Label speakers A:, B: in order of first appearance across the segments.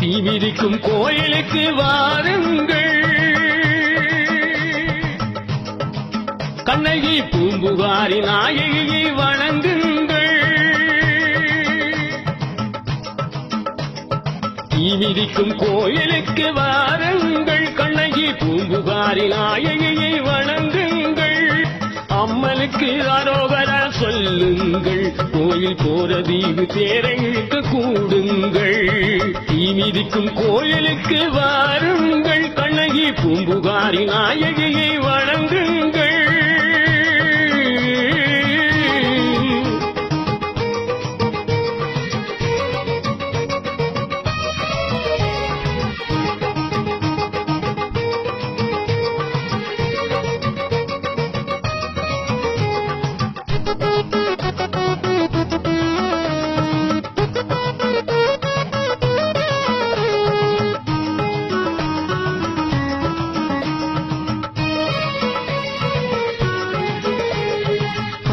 A: தீமிதிக்கும் கோயிலுக்கு வாருங்கள், கண்ணகி பூம்புகாரி நாயகியை வணங்குங்கள். தீமிதிக்கும் கோயிலுக்கு வாருங்கள், கண்ணகி பூம்புகாரி நாயகியை வணங்குங்கள். அம்மனுக்கு அரோகரா சொல்லுங்கள், கோயில் போற தீவு தேரைக்கு கூடுங்கள். தீமிதிக்கும் கோயிலுக்கு வாருங்கள், கண்ணகி பூம்புகாரி நாயகியை வணங்குங்கள்.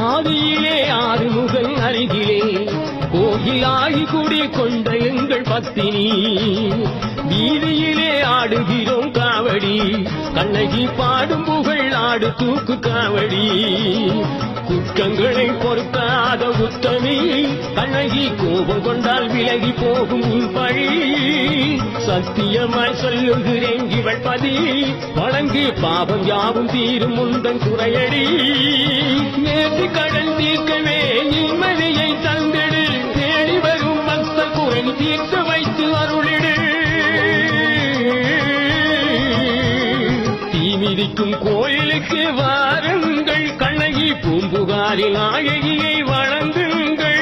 A: ஆதியிலே ஆறுமுகன் அருகிலே கோயிலாகி குடி கொண்ட எங்கள் பத்தினி, வீதியிலே ஆடுகிறோம் காவடி, கண்ணகி பாடும் புகழ் ஆடு தூக்கு காவடி. குற்றங்களை பொறுக்காத உத்தமி கண்ணகி, கோபம் கொண்டால் விலகி போகும் உன் பழி. சத்தியமாய் சொல்லுகிறேன் இவள் பதி, வழங்கி பாவம் யாவும் தீரும் முந்தன் குறையடி. நேற்று கடன் தீர்க்கவே நிம்மதியை தந்திடு, தேடி வரும் மக்கள் குறை தீர்த்து வைத்து அருளிடு. தீமிதிக்கும் கோயிலுக்கு வாருங்கள், கண்ணகி பூம்புகாரி நாயகியை வணங்குங்கள்.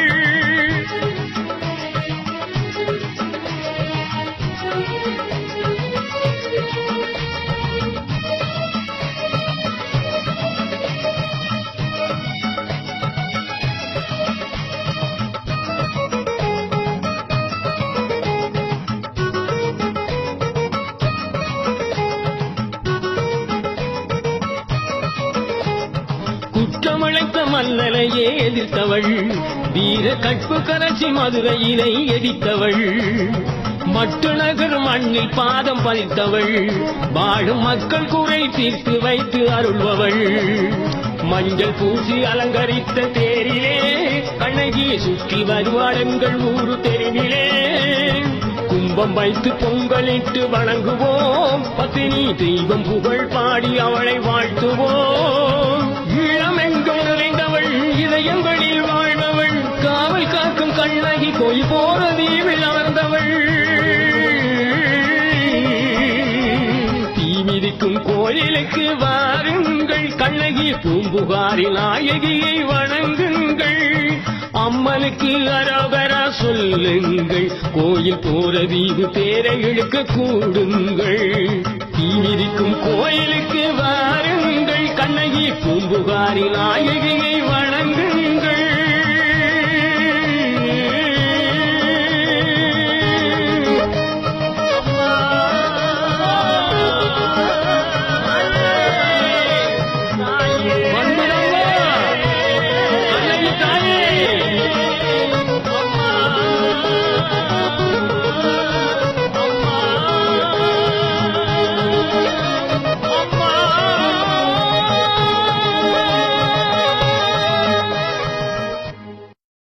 A: குற்றமழைத்த மன்னரையே எதிர்த்தவள், வீர கற்பு கரட்சி மதுரையினை எடித்தவள். மட்டு நகர் மண்ணில் பாதம் பதித்தவள், வாழும் மக்கள் குறை தீர்த்து வைத்து அருள்பவள். மஞ்சள் பூசி அலங்கரித்த தேரிலே கண்ணகி சுற்றி வருவாள் எங்கள் ஊரு தெருவிலே. கும்பம் வைத்து பொங்கலிட்டு வணங்குவோம், பத்தினி தெய்வம் புகழ் பாடி அவளை வாழ்த்துவோம். இளமெங்கும் நிறைந்தவள், இதயங்களில் வாழ்பவள், காவல் காக்கும் கண்ணகி கோயில் போற தீவில் அமர்ந்தவள். தீமிதிக்கும் கோயிலுக்கு வாருங்கள், கண்ணகி பூம்புகாரி நாயகியை வணங்குங்கள். அம்மனுக்கு அரோகரா சொல்லுங்கள், கோயில் போற தீவு தேரை இழுக்க கூடுங்கள். தீமிதிக்கும் கோயிலுக்கு வாருங்கள், கண்ணகி பூம்புகாரி நாயகியை